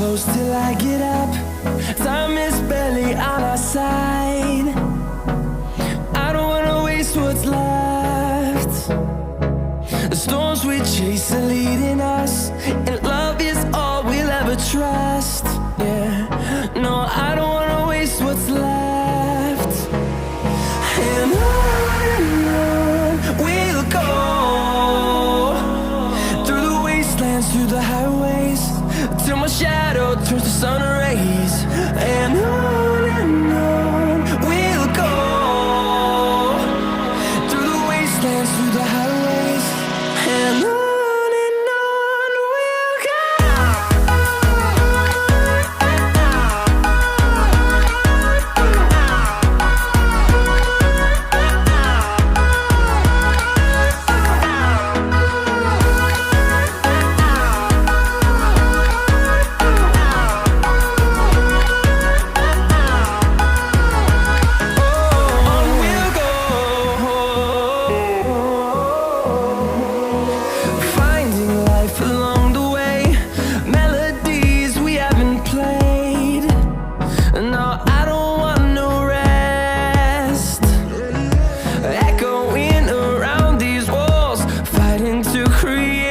close till I get up. Time is barely on our side. I don't wanna waste what's left. The storms we chase are leading us, and love is all we'll ever trust. Yeah, no, I don't wanna waste what's left. And on we'll go, through the wastelands, through the highways, till my shadow turns to sun rays. And on we'll go, through the wastelands, through the highways, and on we'll go. Create